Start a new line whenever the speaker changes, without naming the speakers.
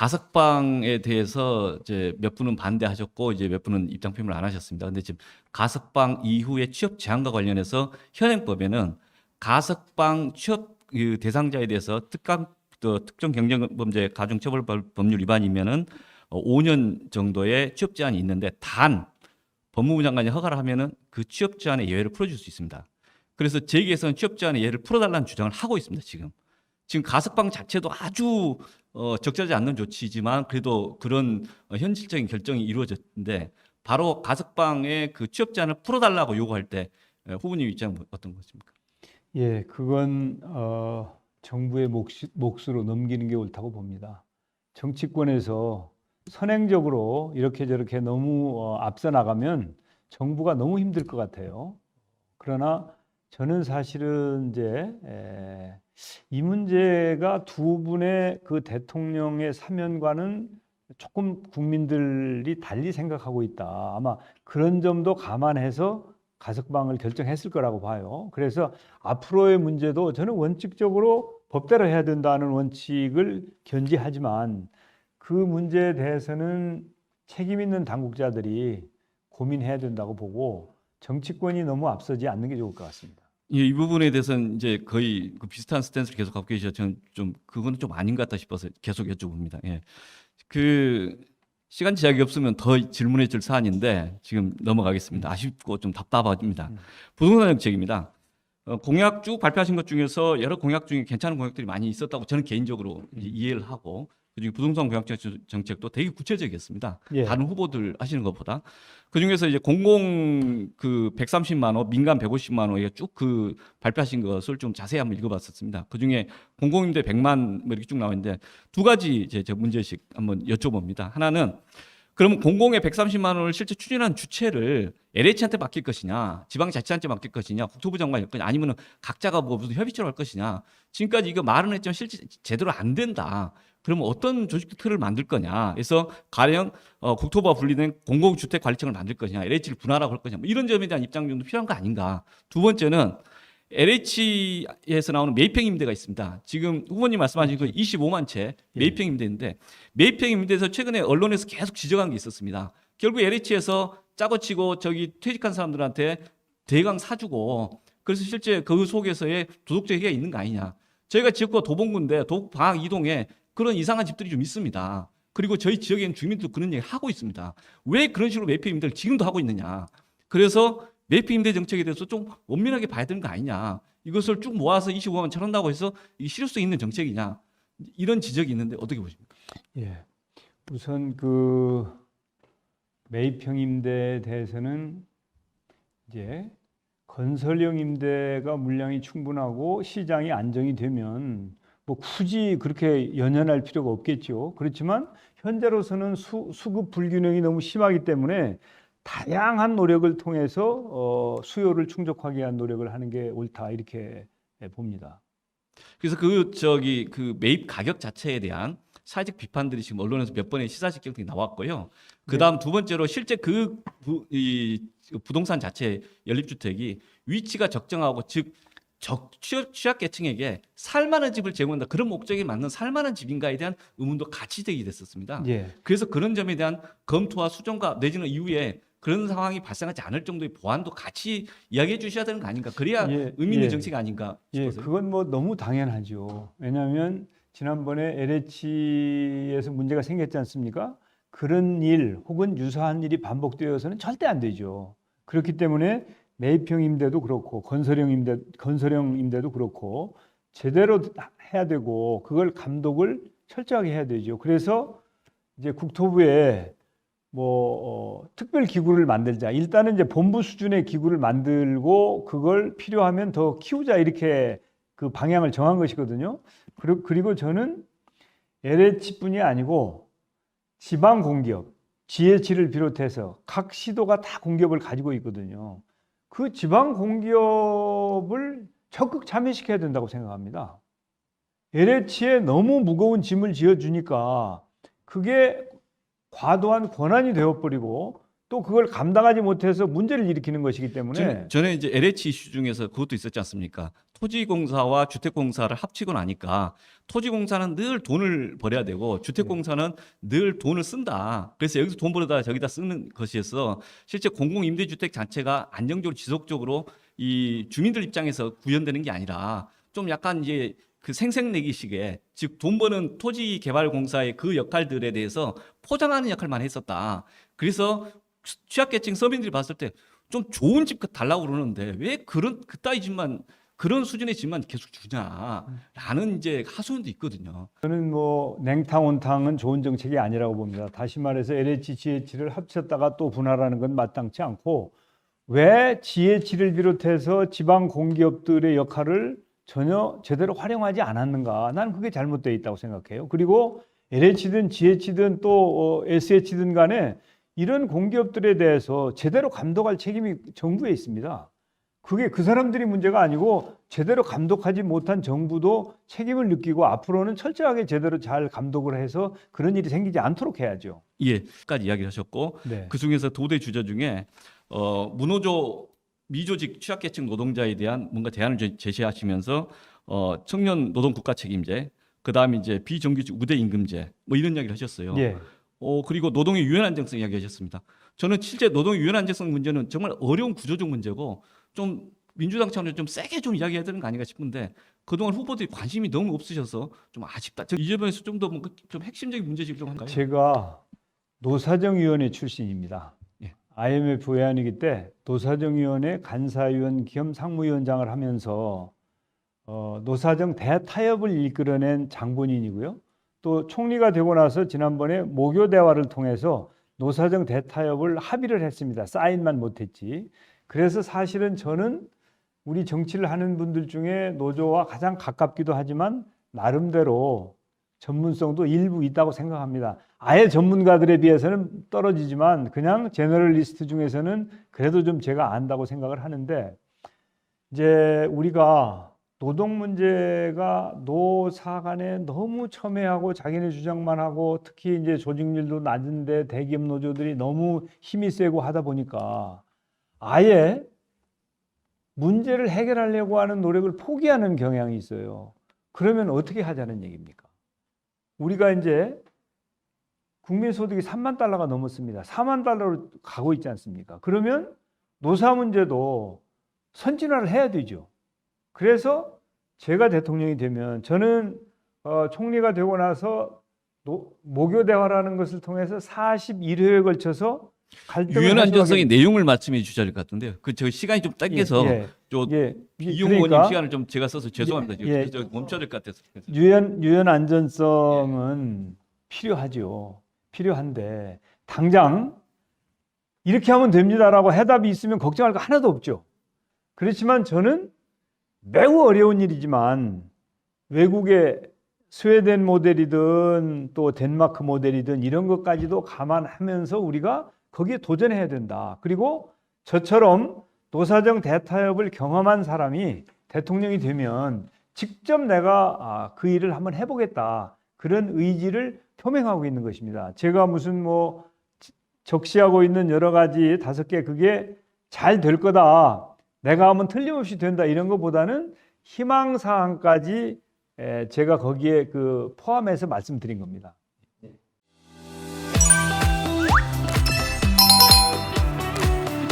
가석방에 대해서 이제 몇 분은 반대하셨고 이제 몇 분은 입장 표명을 안 하셨습니다. 근데 지금 가석방 이후에 취업 제한과 관련해서 현행법에는 가석방 취업 그 대상자에 대해서 특정 경쟁범죄 가중처벌 법률 위반이면은 5년 정도의 취업 제한이 있는데 단 법무부 장관이 허가를 하면은 그 취업 제한의 예외를 풀어줄 수 있습니다. 그래서 제기에서는 취업 제한의 예외를 풀어달라는 주장을 하고 있습니다. 지금 가석방 자체도 아주 적절하지 않는 조치지만 그래도 그런 현실적인 결정이 이루어졌는데 바로 가석방의 그 취업 제한을 풀어달라고 요구할 때 후보님 입장은 어떤 것입니까?
예, 그건 정부의 몫으로 넘기는 게 옳다고 봅니다. 정치권에서 선행적으로 이렇게 저렇게 너무 앞서 나가면 정부가 너무 힘들 것 같아요. 그러나 저는 사실은 이제 이 문제가 두 분의 그 대통령의 사면과는 조금 국민들이 달리 생각하고 있다. 아마 그런 점도 감안해서 가석방을 결정했을 거라고 봐요. 그래서 앞으로의 문제도 저는 원칙적으로 법대로 해야 된다는 원칙을 견지하지만 그 문제에 대해서는 책임 있는 당국자들이 고민해야 된다고 보고 정치권이 너무 앞서지 않는 게 좋을 것 같습니다.
예, 이 부분에 대해서는 이제 거의 그 비슷한 스탠스를 계속 갖고 계셔서 저는 좀 그건 좀 아닌 것 같다 싶어서 계속 여쭤봅니다. 예. 그 시간 제약이 없으면 더 질문해 줄 사안인데 지금 넘어가겠습니다. 아쉽고 좀 답답합니다. 부동산 정책입니다. 공약 쭉 발표하신 것 중에서 여러 공약 중에 괜찮은 공약들이 많이 있었다고 저는 개인적으로 이해를 하고 그중에 부동산 공약 정책도 되게 구체적이었습니다.
예.
다른 후보들 하시는 것보다 그중에서 이제 공공 그 130만 원, 민간 150만 원에 쭉 그 발표하신 것을 좀 자세히 한번 읽어봤었습니다. 그중에 공공임대 100만 뭐 이렇게 쭉 나와 있는데 두 가지 이제 저 문제씩 한번 여쭤봅니다. 하나는 그러면 공공의 130만 원을 실제 추진한 주체를 LH한테 맡길 것이냐, 지방자치단체 맡길 것이냐, 국토부 장관일 것이냐, 아니면 각자가 뭐 무슨 협의체로 할 것이냐. 지금까지 이거 말은 했지만 실제 제대로 안 된다. 그러면 어떤 조직 틀을 만들 거냐. 그래서 가령 국토부와 분리된 공공주택관리청을 만들 것이냐, LH를 분할하고 할 것이냐. 뭐 이런 점에 대한 입장 정도 필요한 거 아닌가. 두 번째는 LH에서 나오는 매입형 임대가 있습니다. 지금 후보님 말씀하신 그 25만 채 매입형 임대인데 매입형 임대에서 최근에 언론에서 계속 지적한 게 있었습니다. 결국 LH에서 짜고 치고 저기 퇴직한 사람들한테 대강 사주고 그래서 실제 그 속에서의 도덕적 해가 있는 거 아니냐. 저희가 지역구가 도봉구인데 방학 이동에 그런 이상한 집들이 좀 있습니다. 그리고 저희 지역에는 주민들도 그런 얘기 하고 있습니다. 왜 그런 식으로 매입형 임대를 지금도 하고 있느냐. 그래서 매입형 임대 정책에 대해서 좀 엄밀하게 봐야 되는 거 아니냐. 이것을 쭉 모아서 25만 쳐낸다고 해서 이게 실효성 있는 정책이냐. 이런 지적이 있는데 어떻게 보십니까?
예. 우선 그 매입형 임대에 대해서는 이제 건설형 임대가 물량이 충분하고 시장이 안정이 되면 뭐 굳이 그렇게 연연할 필요가 없겠죠. 그렇지만 현재로서는 수급 불균형이 너무 심하기 때문에 다양한 노력을 통해서 수요를 충족하기 위한 노력을 하는 게 옳다 이렇게 봅니다.
그래서 그 매입 가격 자체에 대한 사회적 비판들이 지금 언론에서 몇 번의 시사식경들이 나왔고요. 그다음 두 번째로 실제 이 부동산 자체 연립주택이 위치가 적정하고 즉 취약계층에게 살만한 집을 제공한다. 그런 목적에 맞는 살만한 집인가에 대한 의문도 같이 제기됐었습니다.
예.
그래서 그런 점에 대한 검토와 수정과 내지는 이후에 그런 상황이 발생하지 않을 정도의 보완도 같이 이야기해 주셔야 되는 거 아닌가. 그래야
예,
의미 있는
예.
정책이 아닌가
예,
싶어서요.
그건 뭐 너무 당연하죠. 왜냐하면 지난번에 LH에서 문제가 생겼지 않습니까? 그런 일 혹은 유사한 일이 반복되어서는 절대 안 되죠. 그렇기 때문에 매입형 임대도 그렇고 건설형 임대도 그렇고 제대로 해야 되고 그걸 감독을 철저하게 해야 되죠. 그래서 이제 국토부에 뭐 특별 기구를 만들자. 일단은 이제 본부 수준의 기구를 만들고 그걸 필요하면 더 키우자 이렇게 그 방향을 정한 것이거든요. 그리고 저는 LH뿐이 아니고 지방 공기업, GH를 비롯해서 각 시도가 다 공기업을 가지고 있거든요. 그 지방 공기업을 적극 참여시켜야 된다고 생각합니다. LH에 너무 무거운 짐을 지어주니까 그게 과도한 권한이 되어버리고 또 그걸 감당하지 못해서 문제를 일으키는 것이기 때문에
전에 이제 LH 이슈 중에서 그것도 있었지 않습니까? 토지공사와 주택공사를 합치고 나니까 토지공사는 늘 돈을 벌어야 되고 주택공사는 늘 돈을 쓴다. 그래서 여기서 돈 벌어다 저기다 쓰는 것이어서 실제 공공임대주택 자체가 안정적으로 지속적으로 이 주민들 입장에서 구현되는 게 아니라 좀 약간 이제 그 생색내기식의 즉 돈 버는 토지개발공사의 그 역할들에 대해서 포장하는 역할만 했었다. 그래서 취약계층 서민들이 봤을 때 좀 좋은 집 달라고 그러는데 왜 그따위 집만 그런 수준의 집만 계속 주냐라는 이제 하소연도 있거든요.
저는 뭐 냉탕 온탕은 좋은 정책이 아니라고 봅니다. 다시 말해서 LH, GH를 합쳤다가 또 분할하는 건 마땅치 않고 왜 GH를 비롯해서 지방 공기업들의 역할을 전혀 제대로 활용하지 않았는가? 나는 그게 잘못되어 있다고 생각해요. 그리고 LH든 GH든 또 SH든 간에 이런 공기업들에 대해서 제대로 감독할 책임이 정부에 있습니다. 그게 그 사람들이 문제가 아니고 제대로 감독하지 못한 정부도 책임을 느끼고 앞으로는 철저하게 제대로 잘 감독을 해서 그런 일이 생기지 않도록 해야죠.
예, 까지 이야기를 하셨고
네.
그 중에서 도대 주저 중에 무노조 미조직 취약계층 노동자에 대한 뭔가 대안을 제시하시면서 청년 노동 국가 책임제, 그다음에 이제 비정규직 우대 임금제 뭐 이런 이야기를 하셨어요.
예.
그리고 노동의 유연 안정성 이야기하셨습니다. 저는 실제 노동의 유연 안정성 문제는 정말 어려운 구조적 문제고 좀 민주당 차원에서 좀 세게 좀 이야기해야 되는 거 아닌가 싶은데 그동안 후보들이 관심이 너무 없으셔서 좀 아쉽다. 이 점에서 좀 더 뭔가 좀 핵심적인 문제집 좀 할까요?
제가 노사정위원회 출신입니다.
예.
IMF 외환위기 때 노사정위원회 간사위원 겸 상무위원장을 하면서 노사정 대타협을 이끌어낸 장본인이고요. 또 총리가 되고 나서 지난번에 모교 대화를 통해서 노사정 대타협을 합의를 했습니다. 사인만 못했지. 그래서 사실은 저는 우리 정치를 하는 분들 중에 노조와 가장 가깝기도 하지만 나름대로 전문성도 일부 있다고 생각합니다. 아예 전문가들에 비해서는 떨어지지만 그냥 제너럴리스트 중에서는 그래도 좀 제가 안다고 생각을 하는데 이제 우리가 노동 문제가 노사 간에 너무 첨예하고 자기네 주장만 하고 특히 이제 조직률도 낮은데 대기업 노조들이 너무 힘이 세고 하다 보니까 아예 문제를 해결하려고 하는 노력을 포기하는 경향이 있어요. 그러면 어떻게 하자는 얘기입니까? 우리가 이제 국민소득이 3만 달러가 넘었습니다. 4만 달러로 가고 있지 않습니까? 그러면 노사 문제도 선진화를 해야 되죠. 그래서 제가 대통령이 되면 저는 총리가 되고 나서 모교 대화라는 것을 통해서 41회에 걸쳐서 갈등을
유연 안정성의
해소하게-
내용을 말씀해 주셔야 될 것 같은데요. 저 시간이 좀 당겨서 이용 의원님 시간을 좀 제가 써서 죄송합니다. 저 멈춰야 될 것 같아서.
유연 안전성은 필요하죠. 필요한데 당장 이렇게 하면 됩니다라고 해답이 있으면 걱정할 거 하나도 없죠. 그렇지만 저는 매우 어려운 일이지만 외국의 스웨덴 모델이든 또 덴마크 모델이든 이런 것까지도 감안하면서 우리가 거기에 도전해야 된다. 그리고 저처럼 노사정 대타협을 경험한 사람이 대통령이 되면 직접 내가 그 일을 한번 해보겠다. 그런 의지를 표명하고 있는 것입니다. 제가 무슨 뭐 적시하고 있는 여러 가지 5개 그게 잘 될 거다. 내가 하면 틀림없이 된다. 이런 것보다는 희망사항까지 제가 거기에 포함해서 말씀드린 겁니다.